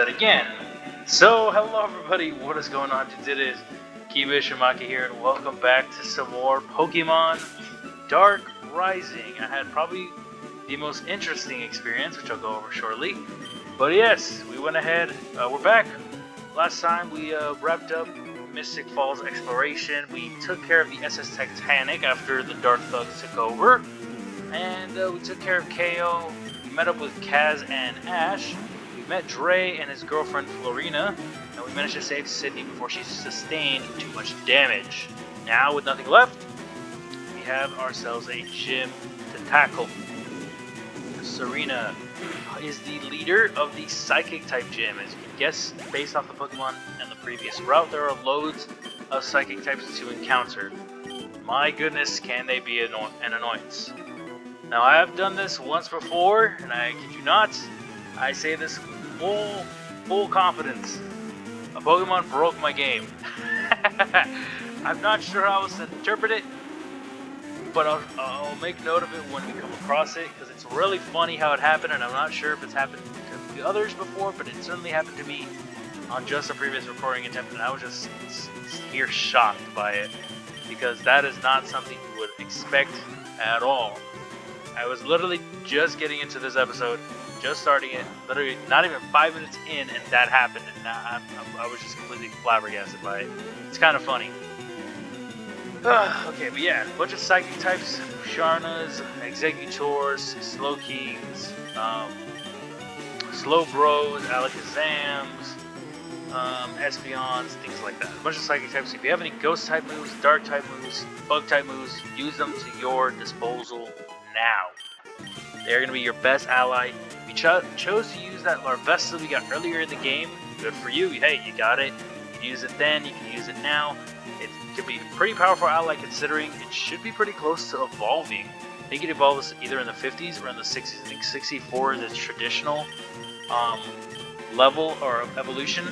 that again. So, hello everybody, what is going on? Today is Kiba Shimaki here, and welcome back to some more Pokemon Dark Rising. I had probably the most interesting experience, which I'll go over shortly. But yes, we went ahead, we're back. Last time we wrapped up Mystic Falls exploration. We took care of the SS Titanic after the Dark Thugs took over. And we took care of Kayo. We met up with Kaz and Ash. We met Dre and his girlfriend Florina. And we managed to save Sydney before she sustained too much damage. Now, with nothing left, we have ourselves a gym to tackle. Serena is the leader of the Psychic type gym. As you can guess, based off the Pokemon and the previous route, there are loads of Psychic types to encounter. My goodness, can they be an annoyance. Now, I have done this once before, and I kid you not, I say this with full confidence. A Pokemon broke my game. I'm not sure how else to interpret it, but I'll make note of it when we come across it, because it's really funny how it happened, and I'm not sure if it's happened to the others before, but it certainly happened to me on just a previous recording attempt, and I was just here shocked by it, because that is not something you would expect at all. I was literally just getting into this episode, just starting it, literally not even 5 minutes in, and that happened, and now I was just completely flabbergasted by it. It's kind of funny. Okay, but yeah, a bunch of Psychic types, Sharnas, Exegutors, Slowkings, Slowbros, Alakazams, Espeons, things like that. A bunch of Psychic types. If you have any Ghost type moves, Dark type moves, Bug type moves, use them to your disposal now. They're going to be your best ally. If you chose to use that Larvesta we got earlier in the game, good for you. Hey, you got it. You can use it then, you can use it now. It could be a pretty powerful ally considering it should be pretty close to evolving. I think it evolves either in the 50s or in the 60s. I think 64 is its traditional level or evolution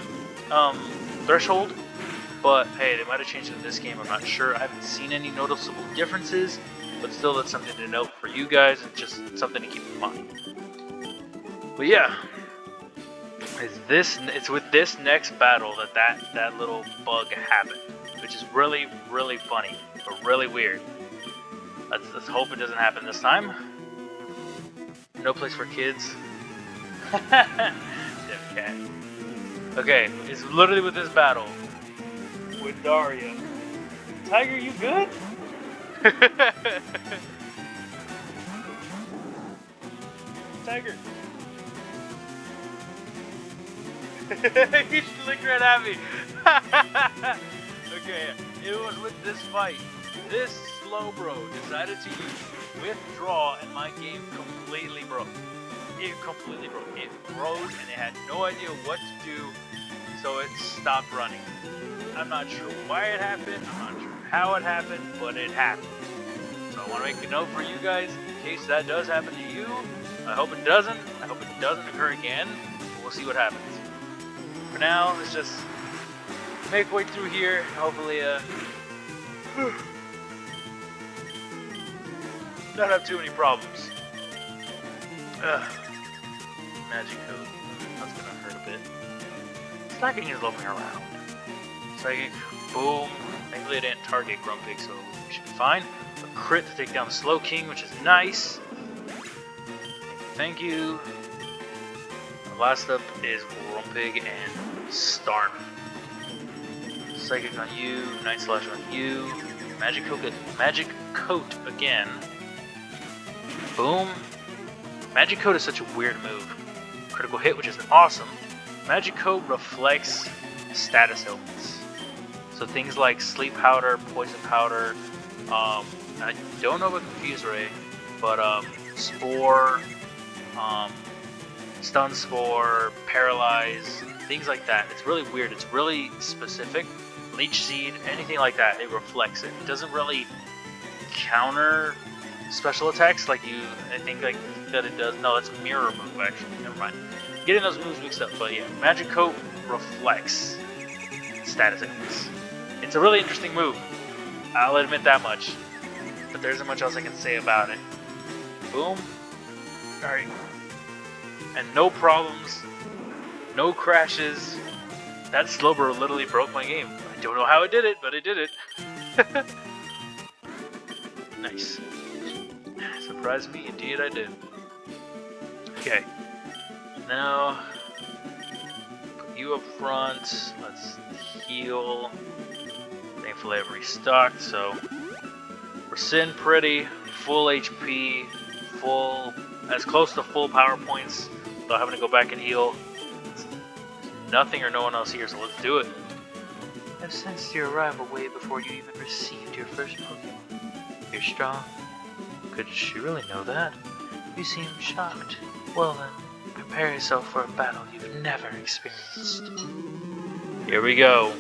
threshold. But hey, they might have changed it in this game, I'm not sure. I haven't seen any noticeable differences. But still, that's something to note for you guys, and just something to keep in mind. But yeah, it's with this next battle that little bug happened, which is really, really funny, but really weird. Let's hope it doesn't happen this time. No place for kids. Okay, it's literally with this battle with Daria. Tiger, you good? Tiger. He looked right at me. Okay, it was with this fight. This Slowbro decided to withdraw, and my game completely broke. It completely broke. It froze, and it had no idea what to do, so it stopped running. I'm not sure why it happened. I'm not sure how it happened, but it happened. So I want to make a note for you guys in case that does happen to you. I hope it doesn't. I hope it doesn't occur again. But we'll see what happens. For now, let's just make our way through here. Hopefully, not have too many problems. Magic code. That's gonna hurt a bit. Slacking is looping around. Psychic. Boom. Thankfully I didn't target Grumpig, so we should be fine. A crit to take down the Slowking, which is nice. Thank you. Last up is Grumpig and Starmie. Psychic on you, Night Slash on you. Magic Coat again. Boom. Magic Coat is such a weird move. Critical hit, which is awesome. Magic Coat reflects status ailments. So things like Sleep Powder, Poison Powder, I don't know about Confuse Ray, but Spore, Stun Spore, Paralyze, things like that. It's really weird. It's really specific. Leech Seed, anything like that, it reflects it. It doesn't really counter special attacks like I think like that it does. No, that's a mirror move actually. Never mind. Getting those moves mixed up, but yeah, Magic Coat reflects status ailments. It's a really interesting move. I'll admit that much. But there isn't much else I can say about it. Boom. Alright. And no problems No crashes. That Slowbro literally broke my game. I don't know how it did it, but it did it. Nice. Surprised me, indeed I did. Okay. Now, put you up front. Let's heal. Thankfully I've restocked, so we're sitting pretty. Full HP, full, as close to full power points without having to go back and heal. Nothing or no one else here, so let's do it. I've sensed your arrival way before you even received your first Pokemon. You're strong. Could you really know that? You seem shocked. Well then, prepare yourself for a battle you've never experienced. Here we go.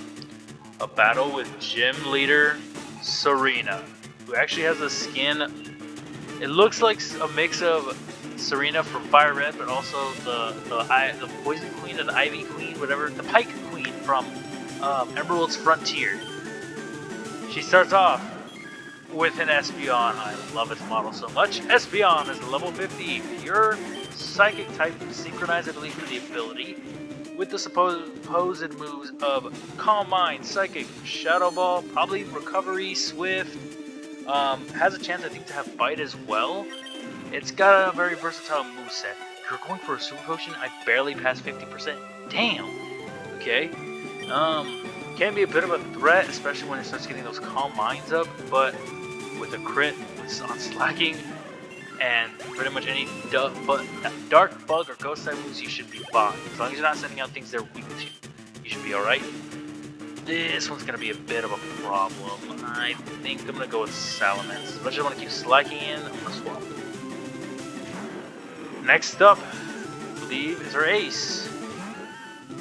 A battle with Gym Leader Serena, who actually has a skin. It looks like a mix of Serena from Fire Red, but also the Poison Queen or the Ivy Queen, whatever, the Pike Queen from Emerald's Frontier. She starts off with an Espeon. I love its model so much. Espeon is a level 50 pure psychic type, synchronized, I believe, for the ability, with the supposed moves of Calm Mind, Psychic, Shadow Ball, probably Recovery, Swift. Has a chance, I think, to have Bite as well. It's got a very versatile moveset. If you're going for a Super Potion, I barely passed 50%. Damn! Okay. Can be a bit of a threat, especially when it starts getting those Calm Minds up, but with a crit, on slacking, and pretty much any Dark Bug or Ghost type moves, you should be fine. As long as you're not sending out things they're weak to, you should be alright. This one's going to be a bit of a problem. I think I'm going to go with Salamence. Especially when I keep slacking in, I'm going to swap. Next up, I believe, is our ace.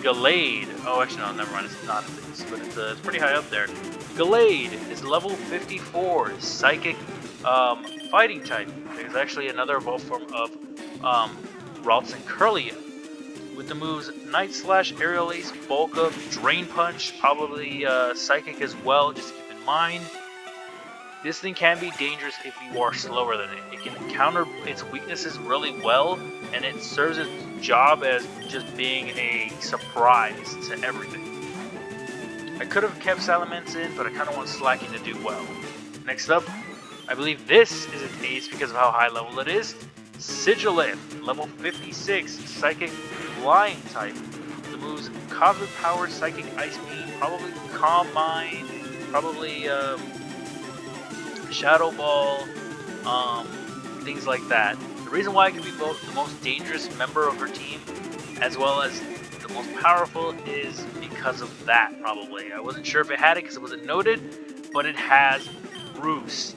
Gallade. Oh, actually, no, never mind. It's not an ace, but it's pretty high up there. Gallade is level 54, Psychic Fighting type. There's actually another evolved form of Ralts and Curlia, with the moves Night Slash, Aerial Ace, Bulk Up, Drain Punch, probably Psychic as well, just keep in mind. This thing can be dangerous if you are slower than it. It can counter its weaknesses really well, and it serves its job as just being a surprise to everything. I could have kept Salamence in, but I kind of want Slacking to do well. Next up, I believe this is an ace because of how high level it is. Sigilith, level 56, Psychic Flying type. The moves Cosmic Power, Psychic Ice Beam, probably Calm Mind, probably Shadow Ball, things like that. The reason why it can be both the most dangerous member of her team as well as the most powerful is because of that, probably. I wasn't sure if it had it because it wasn't noted, but it has Roost.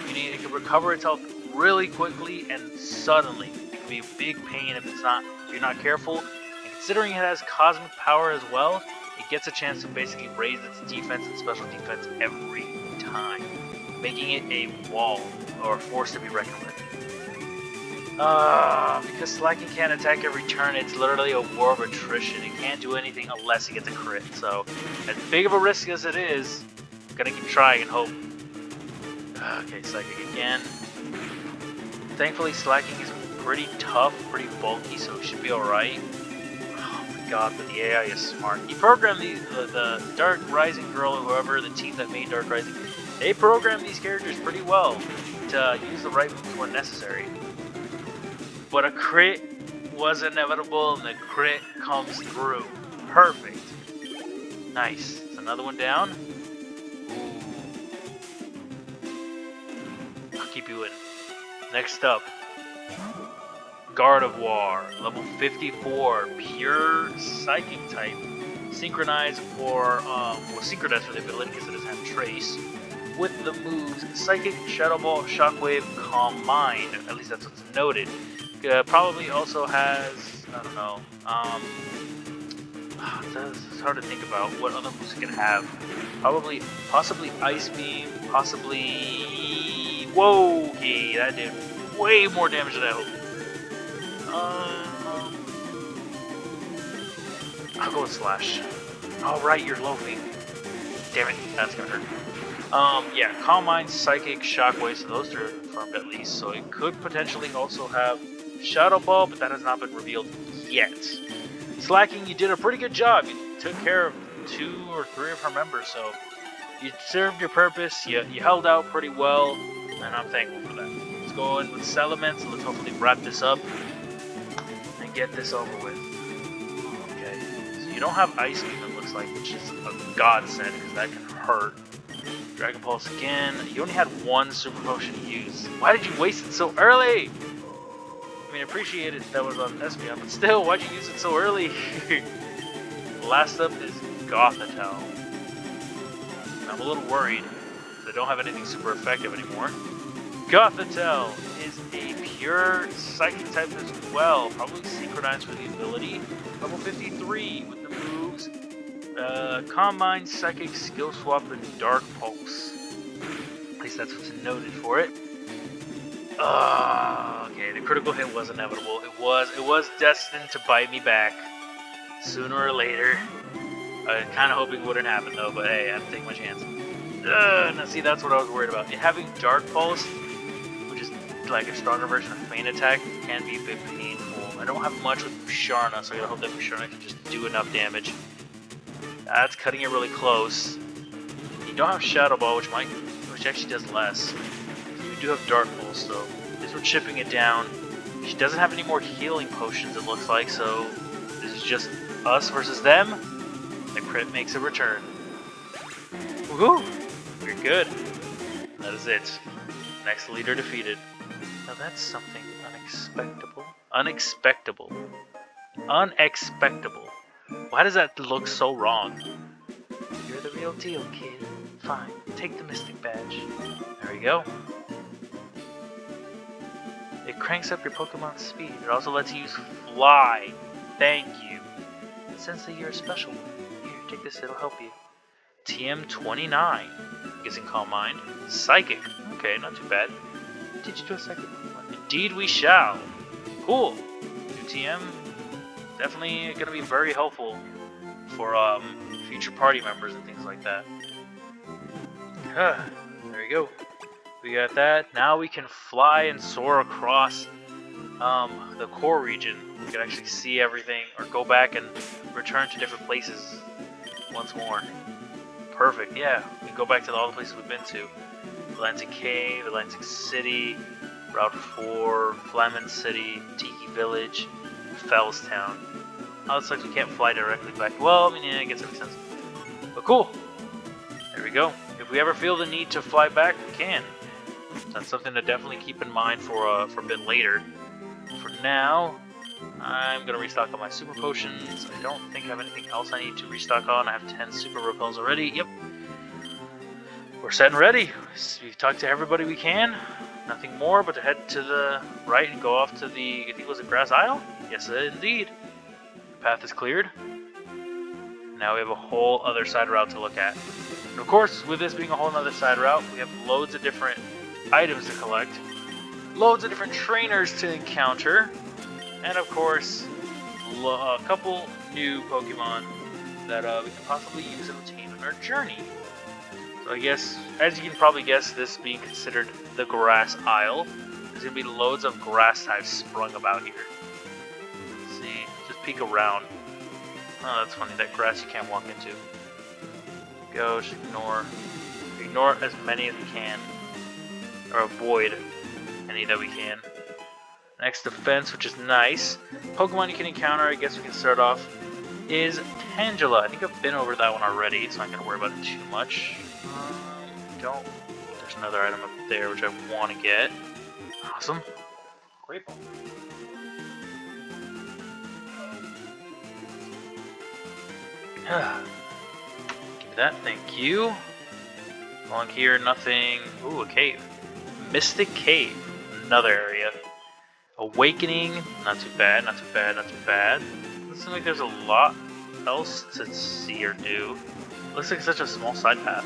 Meaning it can recover itself really quickly and suddenly. It can be a big pain if you're not careful. And considering it has Cosmic Power as well, it gets a chance to basically raise its defense and special defense every time, making it a wall or a force to be reckoned with. Because Slacking can't attack every turn, it's literally a war of attrition. It can't do anything unless it gets a crit. So, as big of a risk as it is, I'm gonna keep trying and hope. Okay, Psychic again. Thankfully, Slacking is pretty tough, pretty bulky, so it should be alright. Oh my god, but the AI is smart. He programmed the Dark Rising girl, or whoever, the team that made Dark Rising, they programmed these characters pretty well to use the right moves when necessary. But a crit was inevitable, and the crit comes through. Perfect. Nice. It's another one down. Ooh. I'll keep you in. Next up, Gardevoir, level 54, pure Psychic type. Synchronized for, synchronized for the ability because it doesn't have Trace. With the moves Psychic, Shadow Ball, Shockwave, Calm Mind. At least that's what's noted. Probably also has, I don't know, it's hard to think about what other moves it can have. Possibly Ice Beam, possibly, whoa, okay, that did way more damage than I hoped. I'll go with Slash. Oh right, you're loafing. Damn it, that's gonna hurt. Yeah, Calm Mind, Psychic, Shockwave, so those three are confirmed at least. So it could potentially also have Shadow Ball, but that has not been revealed yet. Slacking, you did a pretty good job. You took care of 2 or 3 of her members, so you served your purpose. You held out pretty well, and I'm thankful for that. Let's go in with Settlements, and let's hopefully wrap this up and get this over with. Okay, so you don't have Ice Beam, it looks like, which is a godsend, because that can hurt. Dragon Pulse again. You only had 1 Super Potion to use. Why did you waste it so early? I mean, appreciate it that was on Espeon, but still, why'd you use it so early? Last up is Gothitelle. I'm a little worried that I don't have anything super effective anymore. Gothitelle is a pure Psychic type as well, probably synchronized for the ability. Level 53 with the moves Combine, Psychic, Skill Swap, and Dark Pulse. At least that's what's noted for it. Okay, the critical hit was inevitable. It was destined to bite me back sooner or later. I was kind of hoping it wouldn't happen though, but hey, I had to take my chance. Now see, that's what I was worried about. Having Dark Pulse, which is like a stronger version of Feint Attack, can be a bit painful. I don't have much with Musharna, so I gotta hope that Musharna can just do enough damage. That's cutting it really close. You don't have Shadow Ball, which actually does less. You do have Dark Pulse, though. This we're chipping it down. She doesn't have any more healing potions, it looks like, so this is just us versus them. The crit makes a return. Woohoo! We're good. That is it. Next leader defeated. Now that's something unexpectable. Unexpectable. Unexpectable. Why does that look so wrong? You're the real deal, kid. Fine, take the Mystic Badge. There we go. It cranks up your Pokemon's speed. It also lets you use Fly. Thank you. Sensei, you're a special one. Here, take this, it'll help you. TM29. Guessing Calm Mind. Psychic. Okay, not too bad. Teach you to a Psychic Pokemon. Indeed we shall. Cool. New TM. Definitely going to be very helpful for future party members and things like that. There you go. We got that. Now we can fly and soar across the core region. We can actually see everything, or go back and return to different places once more. Perfect, yeah. We can go back to all the places we've been to. Atlantic Cave, Atlantic City, Route 4, Flamin City, Tiki Village, Fellstown. Oh, it's like we can't fly directly back. Well, I mean, yeah, I guess that makes sense. But cool. There we go. If we ever feel the need to fly back, we can. That's something to definitely keep in mind for a bit later. For now, I'm going to restock on my Super Potions. I don't think I have anything else I need to restock on. I have 10 Super Repels already. Yep. We're set and ready. We've talked to everybody we can. Nothing more but to head to the right and go off to the, I think it was a Grass Isle? Yes, indeed. The path is cleared. Now we have a whole other side route to look at. And of course, with this being a whole other side route, we have loads of different items to collect, loads of different trainers to encounter, and of course, a couple new Pokemon that we can possibly use and obtain on our journey. So I guess, as you can probably guess, this being considered the Grass Isle, there's going to be loads of grass types sprung about here. Let's see, just peek around. Oh, that's funny, that grass you can't walk into. Go, just ignore as many as we can, or avoid any that we can. Next defense, which is nice. Pokemon you can encounter, I guess we can start off, is Tangela. I think I've been over that one already, so I'm not going to worry about it too much. There's another item up there which I want to get. Awesome. Great ball. Give me that, thank you. Along here, nothing. Ooh, a cave. Mystic Cave, another area. Awakening, not too bad, not too bad, not too bad. Doesn't seem like there's a lot else to see or do. Looks like such a small side path.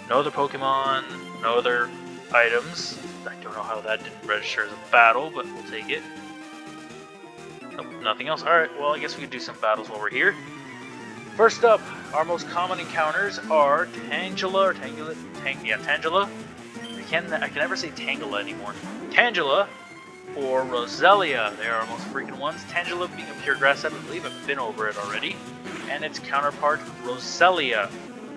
No other Pokemon, no other items. I don't know how that didn't register as a battle, but we'll take it. Nope, nothing else. Alright, well I guess we could do some battles while we're here. First up, our most common encounters are Tangela, or Tangela. I can never say Tangela anymore. Tangela, or Roselia. They are our most frequent ones. Tangela being a pure grass type, I believe I've been over it already. And its counterpart, Roselia.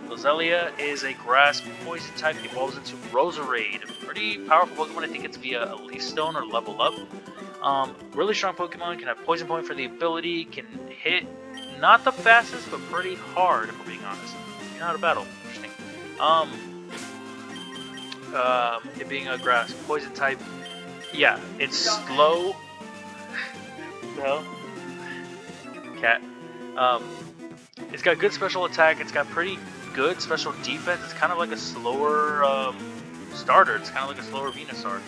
Roselia is a grass poison type, evolves into Roserade. Pretty powerful Pokemon. I think it's via a Leaf Stone or level up. Really strong Pokemon, can have Poison Point for the ability, can hit not the fastest, but pretty hard, if we're being honest. You know how to battle. Interesting. It being a grass poison type, yeah, it's slow. The hell? Cat. It's got good special attack, it's got pretty good special defense. It's kind of like a slower starter. It's kind of like a slower Venusaur.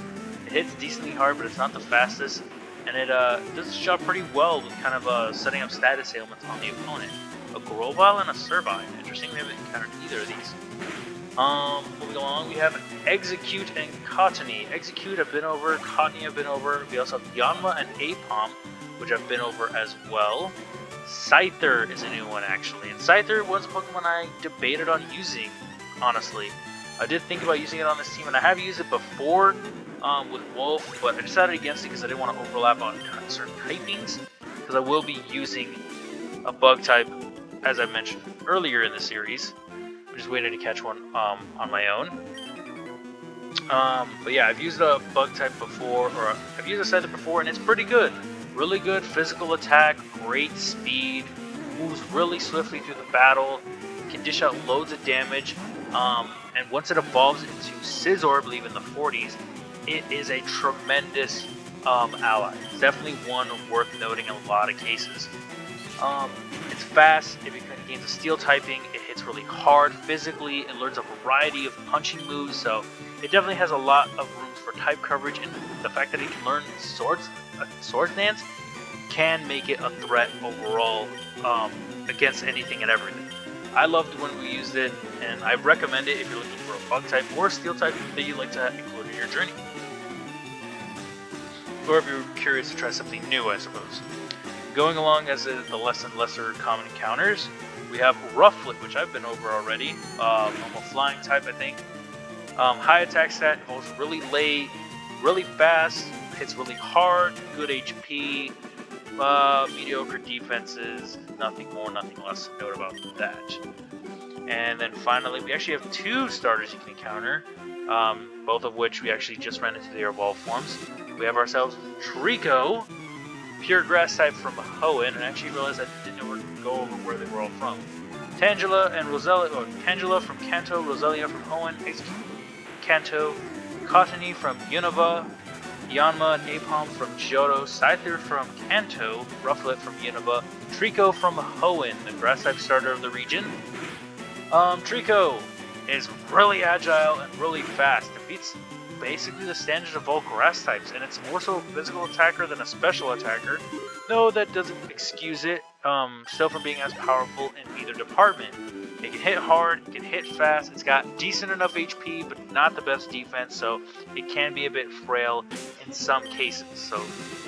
It hits decently hard, but it's not the fastest. And it does its job pretty well with kind of setting up status ailments on the opponent. A Grovyle and a Servine. Interesting, we haven't encountered either of these. Moving along, we have an Execute and Cottony. Execute I've been over, Cottony I've been over. We also have Yanma and Apom, which I've been over as well. Scyther is a new one, actually. And Scyther was a Pokemon I debated on using, honestly. I did think about using it on this team, and I have used it before with Wolf, but I decided against it because I didn't want to overlap on certain typings, because I will be using a bug type, as I mentioned earlier in the series. I'm just waiting to catch one on my own. But yeah, I've used a bug type before, or I've used a Scyther before, and it's pretty good. Really good physical attack, great speed, moves really swiftly through the battle, can dish out loads of damage, and once it evolves into Scizor, I believe in the 40s, it is a tremendous ally. It's definitely one worth noting in a lot of cases. It's fast, it gains a steel typing, it hits really hard physically, it learns a variety of punching moves, so it definitely has a lot of room for type coverage, and the fact that it can learn Swords Dance can make it a threat overall against anything and everything. I loved when we used it, and I recommend it if you're looking for a bug type or a steel type that you'd like to include in your journey. Or if you're curious to try something new, I suppose. Going along as the less and lesser common encounters, we have Rufflet, which I've been over already. Normal flying type, I think. High attack stat, evolves really late, really fast, hits really hard, good HP, mediocre defenses, nothing more, nothing less to note about that. And then finally, we actually have two starters you can encounter, both of which we actually just ran into their evolved forms. We have ourselves Trico, pure grass type from Hoenn, and I actually realized I didn't go over where they were all from. Tangela and Roselia, or Tangela from Kanto, Roselia from Hoenn, Kanto, Cottony from Unova, Yanma and Apom from Johto, Scyther from Kanto, Rufflet from Unova, Trico from Hoenn, the grass type starter of the region. Trico is really agile and really fast. Defeats basically the standard of all grass types, and it's more so a physical attacker than a special attacker, though that doesn't excuse it still from being as powerful in either department. It can hit hard, it can hit fast, it's got decent enough HP, but not the best defense, so it can be a bit frail in some cases, so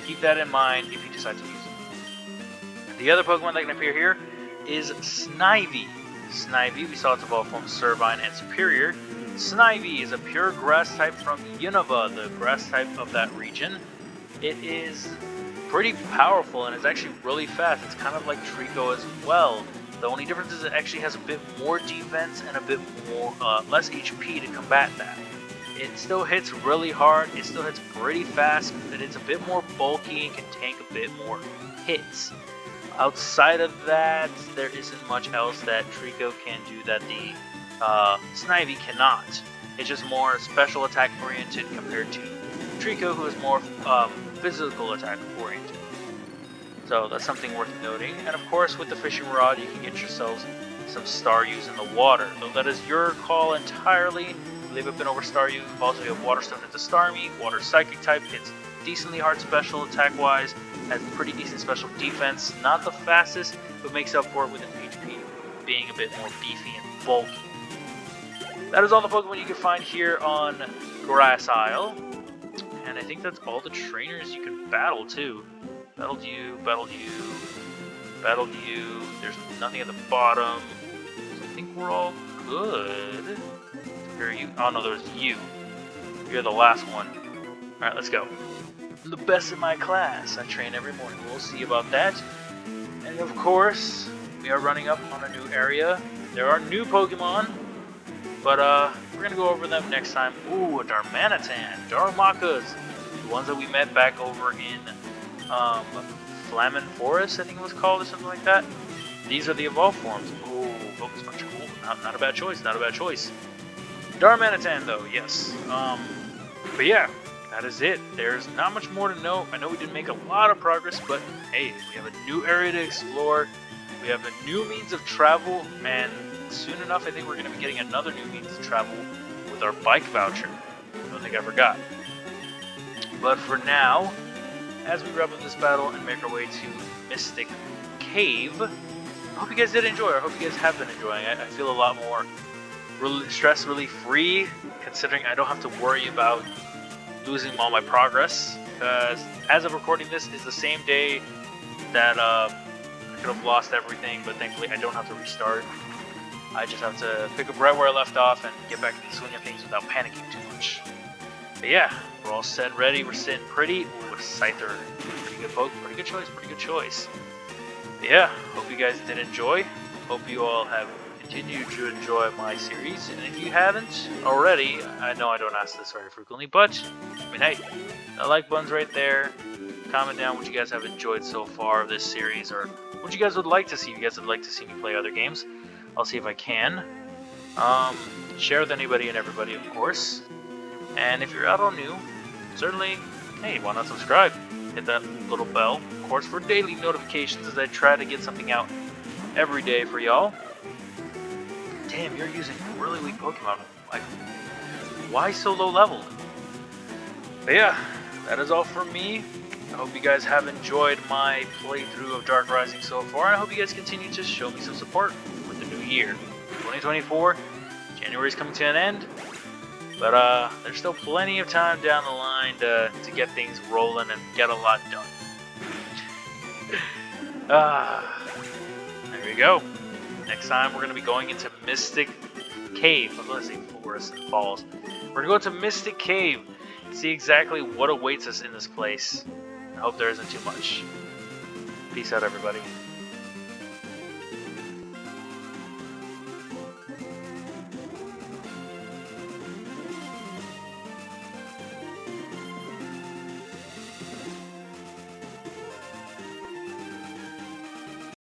keep that in mind if you decide to use it. The other Pokemon that can appear here is Snivy. Snivy, we saw its evolved form Servine and Superior. Snivy is a pure grass type from Unova, the grass type of that region. It is pretty powerful and it's actually really fast. It's kind of like Trico as well. The only difference is it actually has a bit more defense and a bit more less HP to combat that. It still hits really hard, it still hits pretty fast, but it's a bit more bulky and can tank a bit more hits. Outside of that, there isn't much else that Trico can do that the Snivy cannot. It's just more special attack oriented compared to Trico, who is more physical attack oriented. So that's something worth noting. And of course, with the fishing rod, you can get yourselves some Staryus in the water. Though that is your call entirely. I believe I've been over Staryu. Also, we have Water Stone into Starmie. Water Psychic type. It's decently hard special attack wise. Has pretty decent special defense. Not the fastest, but makes up for it with its HP being a bit more beefy and bulky. That is all the Pokemon you can find here on Grass Isle. And I think that's all the trainers you can battle too. Battled you, battled you, battled you. There's nothing at the bottom. So I think we're all good. Where are you? Oh no, there's you. You're the last one. Alright, let's go. I'm the best in my class. I train every morning. We'll see about that. And of course, we are running up on a new area. There are new Pokemon, but we're gonna go over them next time. Ooh, a Darmanitan, Darumaka's, the ones that we met back over in Flamin Forest, I think it was called, or something like that. These are the evolved forms. Ooh, Focus Punch, cool. Not a bad choice. Not a bad choice. Darmanitan, though, yes. But yeah. That is it. There's not much more to know. I know we didn't make a lot of progress, but hey, we have a new area to explore. We have a new means of travel, and soon enough, I think we're going to be getting another new means of travel with our bike voucher. Don't think I forgot. But for now, as we wrap up this battle and make our way to Mystic Cave, I hope you guys did enjoy. I hope you guys have been enjoying. I feel a lot more stress relief free, considering I don't have to worry about losing all my progress, because as of recording this is the same day that I could have lost everything, but thankfully I don't have to restart. I just have to pick up right where I left off and get back to the swing of things without panicking too much. But yeah, we're all set and ready. We're sitting pretty. Ooh, a Scyther. Pretty good poke. Pretty good choice. Pretty good choice. But yeah, hope you guys did enjoy. Hope you all have continue to enjoy my series, and if you haven't already, I know I don't ask this very frequently, but I mean, hey, the like button's right there. Comment down what you guys have enjoyed so far of this series, or what you guys would like to see. If you guys would like to see me play other games, I'll see if I can. Share with anybody and everybody, of course. And if you're out all new, certainly, hey, why not subscribe? Hit that little bell, of course, for daily notifications as I try to get something out every day for y'all. Damn, you're using really weak Pokemon. Like, why so low leveled? But yeah, that is all from me. I hope you guys have enjoyed my playthrough of Dark Rising so far. I hope you guys continue to show me some support with the new year. 2024, January's coming to an end. But there's still plenty of time down the line to get things rolling and get a lot done. There we go. Next time, we're going to be going into Mystic Cave. I was going to say Forest and Falls. We're going to go to Mystic Cave and see exactly what awaits us in this place. I hope there isn't too much. Peace out, everybody.